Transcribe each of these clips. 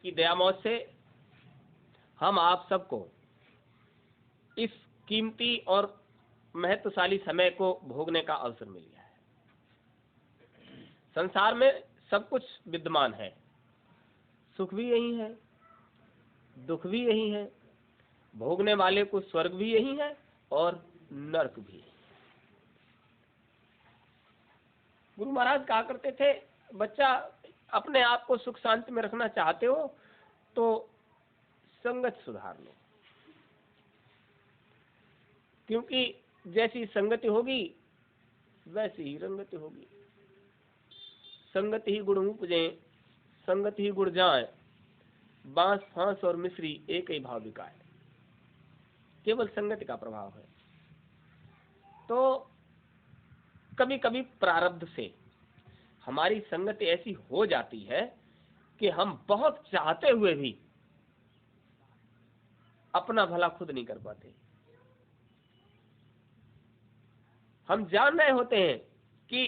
की दयामौज से हम आप सबको इस कीमती और महत्वशाली समय को भोगने का अवसर मिल गया है। संसार में सब कुछ विद्यमान है, सुख भी यही है, दुख भी यही है, भोगने वाले को स्वर्ग भी यही है और नरक भी। गुरु महाराज कहा करते थे, बच्चा अपने आप को सुख शांति में रखना चाहते हो तो संगत सुधार लो, क्योंकि जैसी संगति होगी वैसी ही रंगति होगी। संगत ही गुण उपजे, संगत ही गुण जाए, बांस फांस और मिश्री एक ही भाव बिकाए। केवल संगति का प्रभाव है। तो कभी कभी प्रारब्ध से हमारी संगति ऐसी हो जाती है कि हम बहुत चाहते हुए भी अपना भला खुद नहीं कर पाते। हम जान रहे होते हैं कि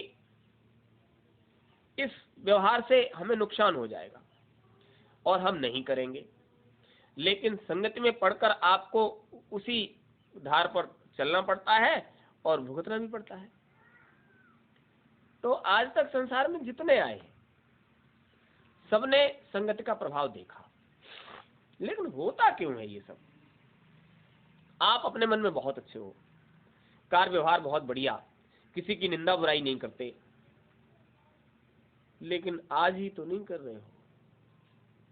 इस व्यवहार से हमें नुकसान हो जाएगा और हम नहीं करेंगे, लेकिन संगति में पड़कर आपको उसी धार पर चलना पड़ता है और भुगतना भी पड़ता है। तो आज तक संसार में जितने आए सबने संगति का प्रभाव देखा, लेकिन होता क्यों है ये सब? आप अपने मन में बहुत अच्छे हो, कार व्यवहार बहुत बढ़िया, किसी की निंदा बुराई नहीं करते, लेकिन आज ही तो नहीं कर रहे हो।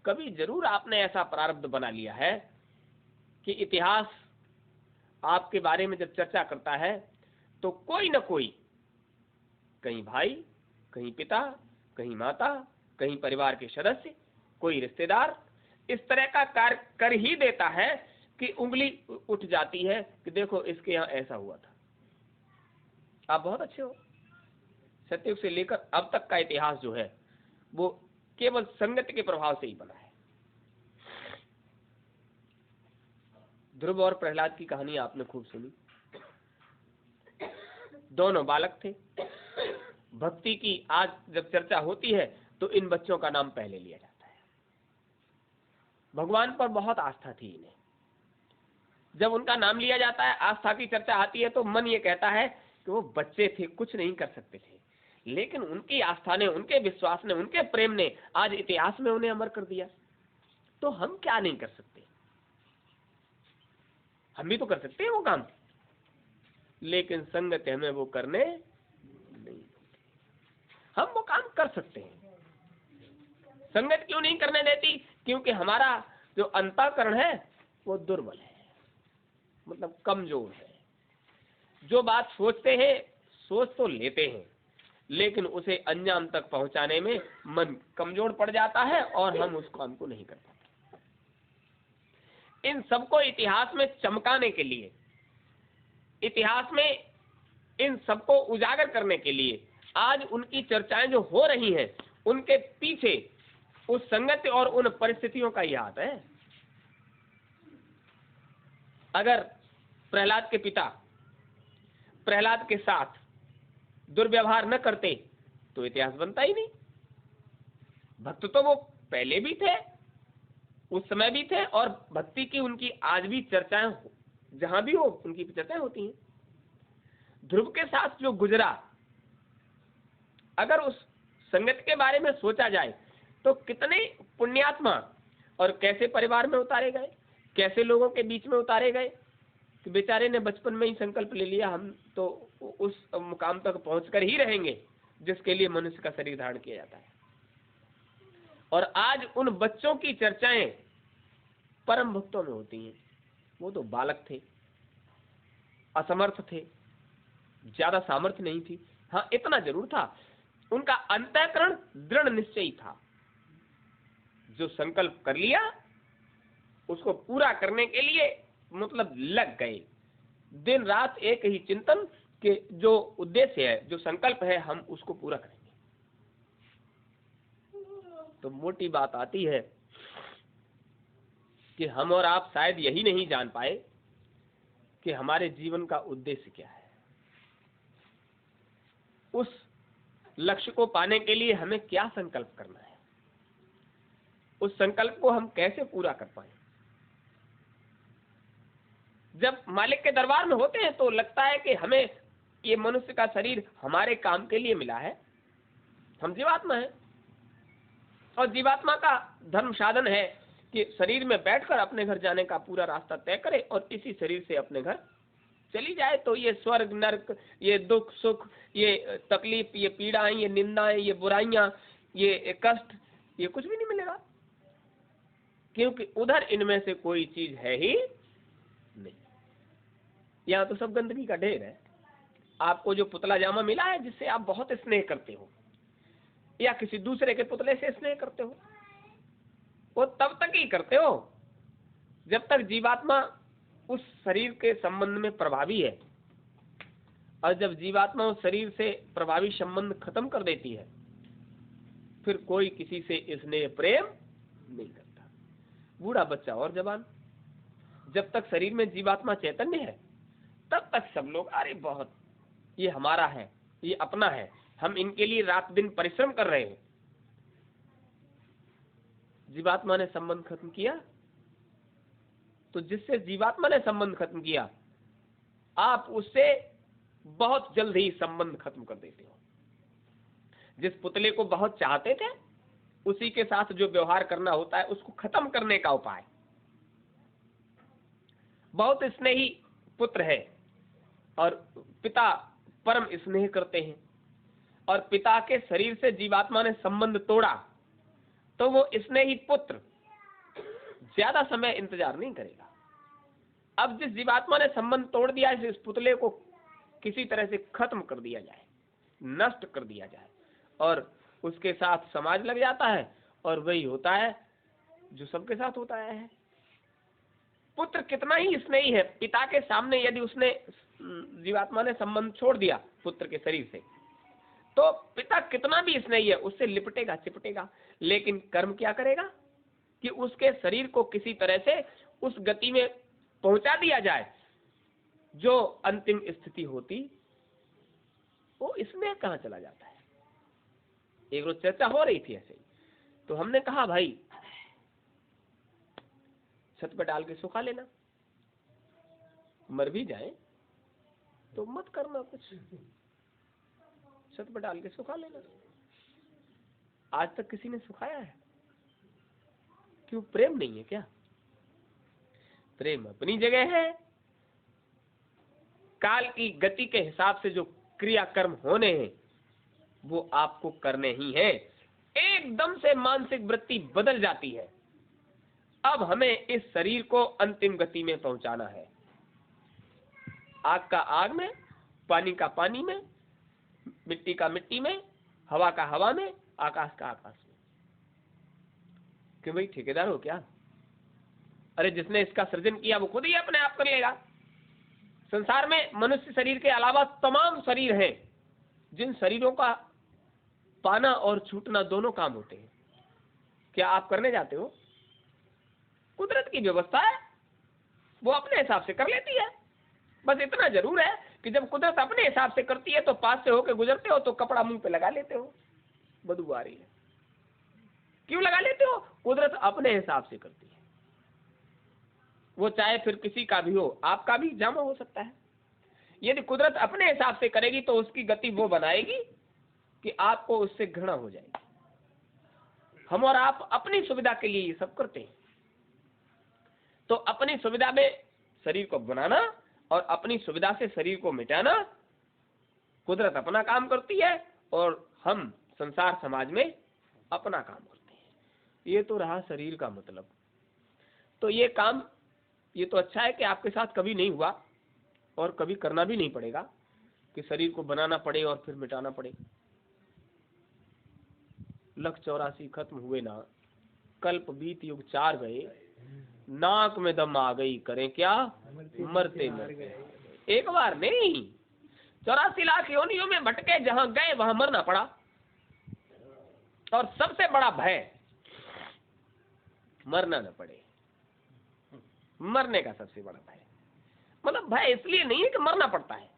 कभी जरूर आपने ऐसा प्रारब्ध बना लिया है कि इतिहास आपके बारे में जब चर्चा करता है तो कोई न कोई, कहीं भाई, कहीं पिता, कहीं माता, कहीं परिवार के सदस्य, कोई रिश्तेदार इस तरह का कार्य कर ही देता है कि उंगली उठ जाती है कि देखो इसके यहाँ ऐसा हुआ था। आप बहुत अच्छे हो। सतयुग से लेकर अब तक का इतिहास जो है वो केवल संगति के प्रभाव से ही बना है। ध्रुव और प्रहलाद की कहानी आपने खूब सुनी। दोनों बालक थे। भक्ति की आज जब चर्चा होती है तो इन बच्चों का नाम पहले लिया जाता है। भगवान पर बहुत आस्था थी इन्हें। जब उनका नाम लिया जाता है, आस्था की चर्चा आती है, तो मन ये कहता है कि वो बच्चे थे, कुछ नहीं कर सकते थे, लेकिन उनकी आस्था ने, उनके विश्वास ने, उनके प्रेम ने आज इतिहास में उन्हें अमर कर दिया। तो हम क्या नहीं कर सकते? हम भी तो कर सकते हैं वो काम, लेकिन संगत हमें वो करने नहीं। हम वो काम कर सकते हैं, संगत क्यों नहीं करने देती? क्योंकि हमारा जो अंतःकरण है वो दुर्बल है, मतलब कमजोर है। जो बात सोचते हैं, सोच तो लेते हैं, लेकिन उसे अंजाम तक पहुंचाने में मन कमजोर पड़ जाता है और हम उस काम को नहीं कर पाते। इन सबको इतिहास में चमकाने के लिए, इतिहास में इन सबको उजागर करने के लिए आज उनकी चर्चाएं जो हो रही हैं, उनके पीछे उस संगत और उन परिस्थितियों का ही हाथ है। अगर प्रहलाद के पिता प्रहलाद के साथ दुर्व्यवहार न करते तो इतिहास बनता ही नहीं। भक्त तो वो पहले भी थे, उस समय भी थे, और भक्ति की उनकी आज भी चर्चाएं जहां भी हो उनकी चर्चाएं होती हैं। ध्रुव के साथ जो गुजरा, अगर उस संगत के बारे में सोचा जाए तो कितने पुण्यात्मा और कैसे परिवार में उतारे गए, कैसे लोगों के बीच में उतारे गए कि बेचारे ने बचपन में ही संकल्प ले लिया हम तो उस मुकाम तक पहुंचकर ही रहेंगे जिसके लिए मनुष्य का शरीर धारण किया जाता है। और आज उन बच्चों की चर्चाएं परम भक्तों में होती हैं। वो तो बालक थे, असमर्थ थे, ज्यादा सामर्थ्य नहीं थी। हाँ, इतना जरूर था, उनका अंतःकरण दृढ़ निश्चयी था। जो संकल्प कर लिया उसको पूरा करने के लिए मतलब लग गए, दिन रात एक ही चिंतन कि जो उद्देश्य है, जो संकल्प है, हम उसको पूरा करेंगे। तो मोटी बात आती है कि हम और आप शायद यही नहीं जान पाए कि हमारे जीवन का उद्देश्य क्या है। उस लक्ष्य को पाने के लिए हमें क्या संकल्प करना है। उस संकल्प को हम कैसे पूरा कर पाए। जब मालिक के दरबार में होते हैं तो लगता है कि हमें ये मनुष्य का शरीर हमारे काम के लिए मिला है, हम जीवात्मा हैं, और जीवात्मा का धर्म साधन है कि शरीर में बैठकर अपने घर जाने का पूरा रास्ता तय करे और इसी शरीर से अपने घर चली जाए। तो ये स्वर्ग नरक, ये दुख सुख, ये तकलीफ, ये पीड़ाएं, ये निंदाएं, ये बुराइयां, ये कष्ट, ये कुछ भी नहीं मिलेगा, क्योंकि उधर इनमें से कोई चीज है ही नहीं। यहाँ तो सब गंदगी का ढेर है। आपको जो पुतला जामा मिला है जिससे आप बहुत स्नेह करते हो, या किसी दूसरे के पुतले से स्नेह करते हो, वो तब तक ही करते हो जब तक जीवात्मा उस शरीर के संबंध में प्रभावी है, और जब जीवात्मा उस शरीर से प्रभावी संबंध खत्म कर देती है फिर कोई किसी से स्नेह प्रेम नहीं करता। बूढ़ा बच्चा और जवान, जब तक शरीर में जीवात्मा चैतन्य है तब तक सब लोग अरे बहुत ये हमारा है, ये अपना है, हम इनके लिए रात दिन परिश्रम कर रहे हैं। जीवात्मा ने संबंध खत्म किया तो जिससे जीवात्मा ने संबंध खत्म किया आप उससे बहुत जल्द ही संबंध खत्म कर देते हो। जिस पुतले को बहुत चाहते थे उसी के साथ जो व्यवहार करना होता है उसको खत्म करने का उपाय। बहुत स्नेही पुत्र है और पिता परम स्नेह करते हैं, और पिता के शरीर से जीवात्मा ने संबंध तोड़ा तो वो स्नेही पुत्र ज्यादा समय इंतजार नहीं करेगा। अब जिस जीवात्मा ने संबंध तोड़ दिया है इस पुतले को किसी तरह से खत्म कर दिया जाए, नष्ट कर दिया जाए, और उसके साथ समाज लग जाता है, और वही होता है जो सबके साथ होता है। पुत्र कितना ही स्नेही है, पिता के सामने यदि उसने जीवात्मा ने संबंध छोड़ दिया पुत्र के शरीर से तो पिता कितना भी स्नेही है उससे लिपटेगा चिपटेगा, लेकिन कर्म क्या करेगा कि उसके शरीर को किसी तरह से उस गति में पहुंचा दिया जाए जो अंतिम स्थिति होती, वो इसमें कहां चला जाता है। एक रोज चर्चा हो रही थी ऐसे ही, तो हमने कहा भाई छत पर डाल के सुखा लेना, मर भी जाए तो मत करना कुछ, छत पर डाल के सुखा लेना। आज तक किसी ने सुखाया है? क्यों? प्रेम नहीं है क्या? प्रेम अपनी जगह है, काल की गति के हिसाब से जो क्रियाकर्म होने हैं वो आपको करने ही हैं। एकदम से मानसिक वृत्ति बदल जाती है। अब हमें इस शरीर को अंतिम गति में पहुंचाना है। आग का आग में, पानी का पानी में, मिट्टी का मिट्टी में, हवा का हवा में, आकाश का आकाश में। कि भाई ठेकेदार हो क्या? अरे जिसने इसका सृजन किया वो खुद ही अपने आप कर लेगा। संसार में मनुष्य शरीर के अलावा तमाम शरीर हैं जिन शरीरों का पाना और छूटना दोनों काम होते हैं। क्या आप करने जाते हो? कुदरत की व्यवस्था है, वो अपने हिसाब से कर लेती है। बस इतना जरूर है कि जब कुदरत अपने हिसाब से करती है तो पास से होकर गुजरते हो तो कपड़ा मुंह पे लगा लेते हो, बदबू आ रही है। क्यों लगा लेते हो? कुदरत अपने हिसाब से करती है। वो चाहे फिर किसी का भी हो, आपका भी जामा हो सकता है। यदि कुदरत अपने हिसाब से करेगी तो उसकी गति वो बनाएगी कि आपको उससे घृणा हो जाएगी। हम और आप अपनी सुविधा के लिए ये सब करते हैं। तो अपनी सुविधा में शरीर को बनाना और अपनी सुविधा से शरीर को मिटाना, कुदरत अपना काम करती है और हम संसार समाज में अपना काम करते हैं। ये तो रहा शरीर का मतलब। तो ये काम, ये तो अच्छा है कि आपके साथ कभी नहीं हुआ और कभी करना भी नहीं पड़ेगा कि शरीर को बनाना पड़े और फिर मिटाना पड़े। 184 खत्म हुए ना, कल्प बीत युग 4 गए, नाक में दम आ गई, करें क्या? मरते मरते। एक बार नहीं, 84 लाख योनियों में भटके, जहां गए वहां मरना पड़ा। और सबसे बड़ा भय मरना न पड़े, मरने का सबसे बड़ा भय। मतलब भय इसलिए नहीं है कि मरना पड़ता है,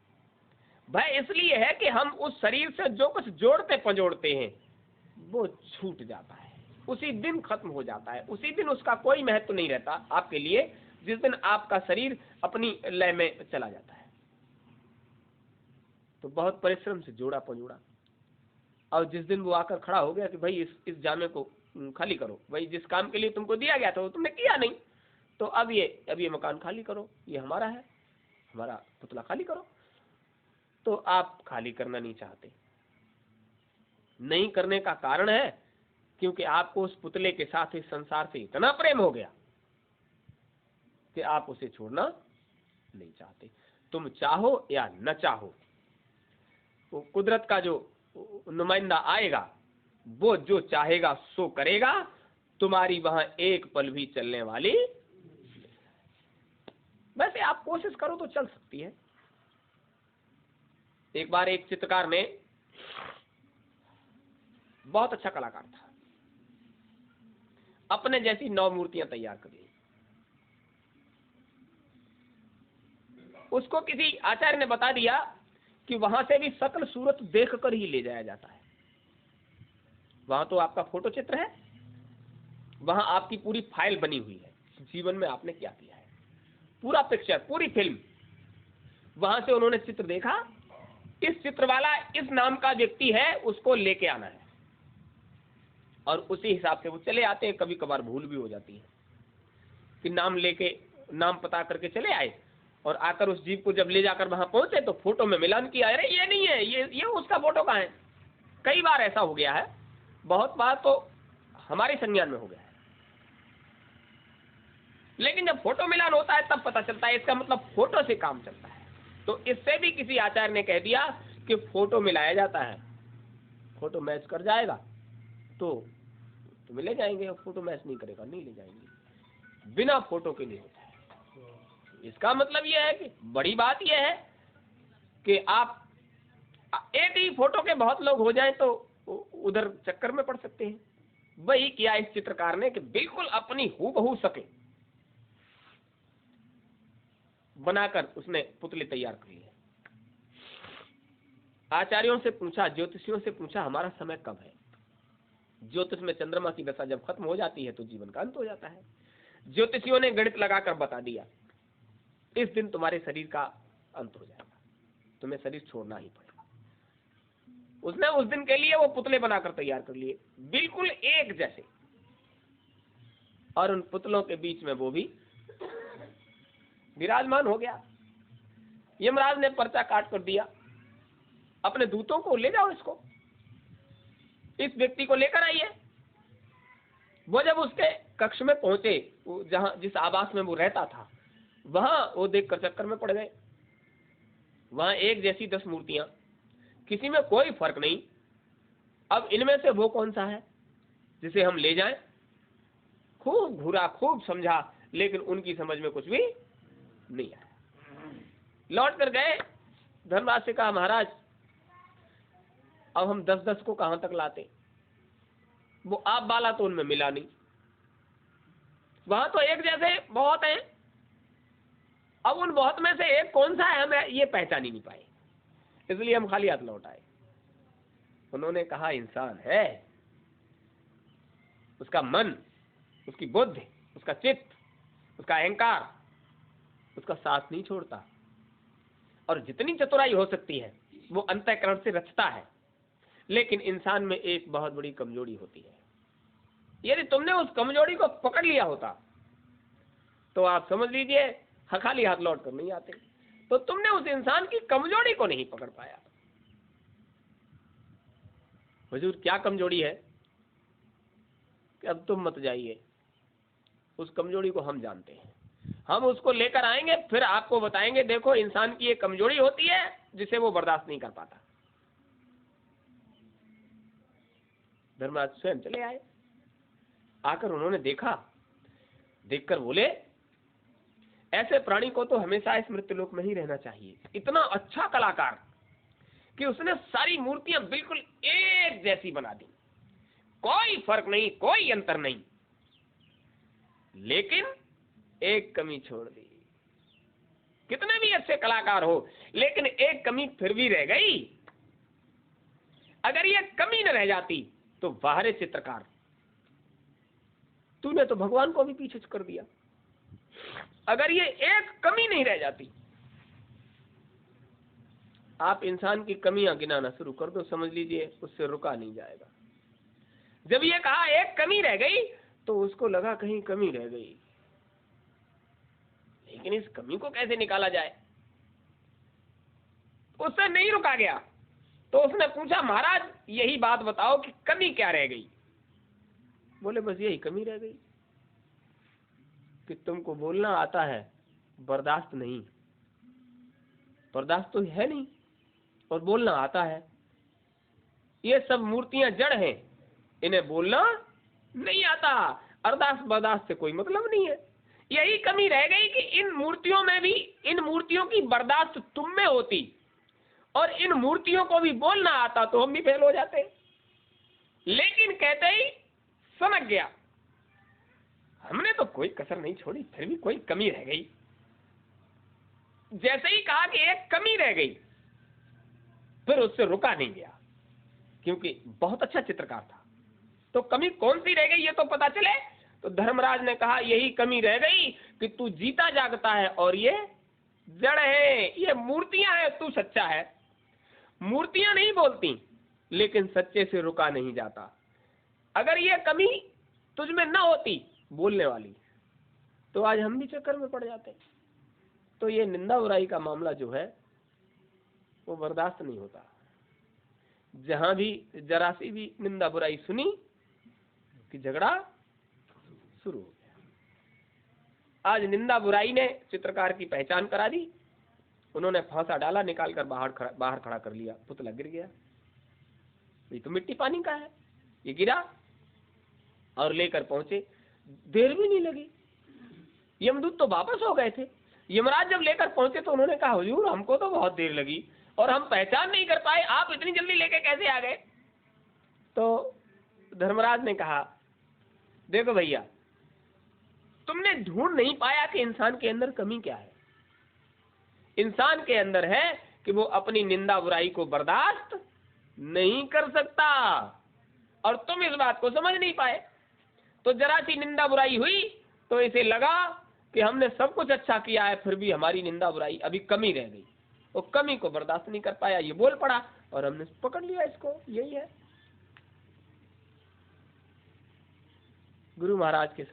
भय इसलिए है कि हम उस शरीर से जो कुछ जोड़ते पंजोड़ते हैं वो छूट जाता है, उसी दिन खत्म हो जाता है, उसी दिन उसका कोई महत्व नहीं रहता आपके लिए, जिस दिन आपका शरीर अपनी लय में चला जाता है। तो बहुत परिश्रम से जोड़ा पंजोड़ा, और जिस दिन वो आकर खड़ा हो गया कि भाई इस जामे को खाली करो, भाई जिस काम के लिए तुमको दिया गया था वो तुमने किया नहीं, तो अब ये मकान खाली करो, ये हमारा है, हमारा पुतला खाली करो। तो आप खाली करना नहीं चाहते। नहीं करने का कारण है क्योंकि आपको उस पुतले के साथ इस संसार से इतना प्रेम हो गया कि आप उसे छोड़ना नहीं चाहते। तुम चाहो या न चाहो, वो कुदरत का जो नुमाइंदा आएगा वो जो चाहेगा सो करेगा, तुम्हारी वहां एक पल भी चलने वाली। वैसे आप कोशिश करो तो चल सकती है। एक बार एक चित्रकार ने, बहुत अच्छा कलाकार था, अपने जैसी 9 मूर्तियां तैयार कर ली। उसको किसी आचार्य ने बता दिया कि वहां से भी सकल सूरत देखकर ही ले जाया जाता है। वहां तो आपका फोटो चित्र है, वहां आपकी पूरी फाइल बनी हुई है, जीवन में आपने क्या किया है, पूरा पिक्चर, पूरी फिल्म। वहां से उन्होंने चित्र देखा, इस चित्र वाला इस नाम का व्यक्ति है, उसको लेके आना है, और उसी हिसाब से वो चले आते हैं। कभी कभार भूल भी हो जाती है कि नाम पता करके चले आए, और आकर उस जीव को जब ले जाकर वहां पहुंचे तो फोटो में मिलान किया, अरे ये नहीं है, ये उसका फोटो कहाँ है। कई बार ऐसा हो गया है, बहुत बार तो हमारे संज्ञान में हो गया है। लेकिन जब फोटो मिलान होता है तब पता चलता है, इसका मतलब फोटो से काम चलता है। तो इससे भी किसी आचार्य ने कह दिया कि फोटो मिलाया जाता है, फोटो मैच कर जाएगा तो ले जाएंगे, और फोटो मैच नहीं करेगा नहीं ले जाएंगे। बिना फोटो के नहीं होता है। इसका मतलब यह है कि बड़ी बात यह है कि आप एक ही फोटो के बहुत लोग हो जाएं तो उधर चक्कर में पड़ सकते हैं। वही किया इस चित्रकार ने कि बिल्कुल अपनी हूबहू शक्ल बनाकर उसने पुतले तैयार कर लिए। आचार्यों से पूछा, ज्योतिषियों से पूछा, हमारा समय कब है। ज्योतिष में चंद्रमा की दशा जब खत्म हो जाती है तो जीवन का अंत हो जाता है। ज्योतिषियों ने गणित लगाकर बता दिया, इस दिन तुम्हारे शरीर का अंत हो जाएगा, तुम्हें शरीर छोड़ना ही पड़ेगा। उसने उस दिन के लिए वो पुतले बनाकर तैयार कर लिए, बिल्कुल एक जैसे, और उन पुतलों के बीच में वो भी विराजमान हो गया। यमराज ने पर्चा काट कर दिया, अपने दूतों को ले जाओ, इसको, इस व्यक्ति को लेकर आइए। वो जब उसके कक्ष में पहुंचे, जिस आवास में वो रहता था, वहां वो देखकर चक्कर में पड़ गए। वहां एक जैसी 10 मूर्तियां, किसी में कोई फर्क नहीं। अब इनमें से वो कौन सा है जिसे हम ले जाएं? खूब घूरा, खूब समझा, लेकिन उनकी समझ में कुछ भी नहीं आया। लौट कर गए, धर्मराज से कहा, महाराज अब हम 10-10 को कहां तक लाते। वो आप बाला तो उनमें मिला नहीं, वहां तो एक जैसे बहुत हैं, अब उन बहुत में से एक कौन सा है हमें ये पहचान ही नहीं पाए, इसलिए हम खाली हाथ लौट आए। उन्होंने कहा, इंसान है, उसका मन, उसकी बुद्धि, उसका चित्त, उसका अहंकार उसका साथ नहीं छोड़ता, और जितनी चतुराई हो सकती है वो अंतःकरण से रचता है। लेकिन इंसान में एक बहुत बड़ी कमजोरी होती है, यदि तुमने उस कमजोरी को पकड़ लिया होता तो आप समझ लीजिए खाली हाथ लौट कर नहीं आते। तो तुमने उस इंसान की कमजोरी को नहीं पकड़ पाया। हुजूर क्या कमजोरी है कि अब तुम मत जाइए, उस कमजोरी को हम जानते हैं, हम उसको लेकर आएंगे, फिर आपको बताएंगे, देखो इंसान की एक कमजोरी होती है जिसे वो बर्दाश्त नहीं कर पाता। धर्मराज स्वयं चले आए, आकर उन्होंने देखा, देखकर बोले, ऐसे प्राणी को तो हमेशा इस मृत्युलोक में ही रहना चाहिए। इतना अच्छा कलाकार कि उसने सारी मूर्तियां बिल्कुल एक जैसी बना दी, कोई फर्क नहीं, कोई अंतर नहीं, लेकिन एक कमी छोड़ दी। कितने भी अच्छे कलाकार हो, लेकिन एक कमी फिर भी रह गई। अगर ये कमी न रह जाती तो बाहरी चित्रकार तूने तो भगवान को भी पीछे कर दिया। अगर ये एक कमी नहीं रह जाती, आप इंसान की कमियां गिनाना शुरू कर दो, समझ लीजिए उससे रुका नहीं जाएगा। जब ये कहा एक कमी रह गई, तो उसको लगा कहीं कमी रह गई, लेकिन इस कमी को कैसे निकाला जाए, उससे नहीं रुका गया। तो उसने पूछा, महाराज यही बात बताओ कि कमी क्या रह गई। बोले बस यही कमी रह गई कि तुमको बोलना आता है, बर्दाश्त नहीं, बर्दाश्त तो है नहीं और बोलना आता है। ये सब मूर्तियां जड़ हैं, इन्हें बोलना नहीं आता, अरदास बर्दाश्त से कोई मतलब नहीं है। यही कमी रह गई कि इन मूर्तियों में भी, इन मूर्तियों की बर्दाश्त तुम में होती और इन मूर्तियों को भी बोलना आता तो हम भी फेल हो जाते। लेकिन कहते ही समझ गया, हमने तो कोई कसर नहीं छोड़ी, फिर भी कोई कमी रह गई। जैसे ही कहा कि एक कमी रह गई, फिर उससे रुका नहीं गया, क्योंकि बहुत अच्छा चित्रकार था। तो कमी कौन सी रह गई ये तो पता चले। तो धर्मराज ने कहा, यही कमी रह गई कि तू जीता जागता है और ये जड़ है, ये मूर्तियां हैं, तू सच्चा है। मूर्तियां नहीं बोलती, लेकिन सच्चे से रुका नहीं जाता। अगर ये कमी तुझ में ना होती बोलने वाली, तो आज हम भी चक्कर में पड़ जाते। तो ये निंदा बुराई का मामला जो है वो बर्दाश्त नहीं होता। जहां भी जरा सी भी निंदा बुराई सुनी कि झगड़ा शुरू हो गया। आज निंदा बुराई ने चित्रकार की पहचान करा दी। उन्होंने फांसा डाला, निकालकर बाहर खड़ा कर लिया, पुतला गिर गया। ये तो मिट्टी पानी का है। ये गिरा और लेकर पहुंचे, देर भी नहीं लगी। यमदूत तो वापस हो गए थे। यमराज जब लेकर पहुंचे तो उन्होंने कहा, हुजूर हमको तो बहुत देर लगी और हम पहचान नहीं कर पाए, आप इतनी जल्दी लेके कैसे आ गए। तो धर्मराज ने कहा, देखो भैया, तुमने ढूंढ नहीं पाया कि इंसान के अंदर कमी क्या है। इंसान के अंदर है कि वो अपनी निंदा बुराई को बर्दाश्त नहीं कर सकता, और तुम इस बात को समझ नहीं पाए। तो जरा सी निंदा बुराई हुई तो इसे लगा कि हमने सब कुछ अच्छा किया है, फिर भी हमारी निंदा बुराई अभी कमी रह गई। वो कमी को बर्दाश्त नहीं कर पाया, ये बोल पड़ा और हमने पकड़ लिया इसको। यही है गुरु महाराज के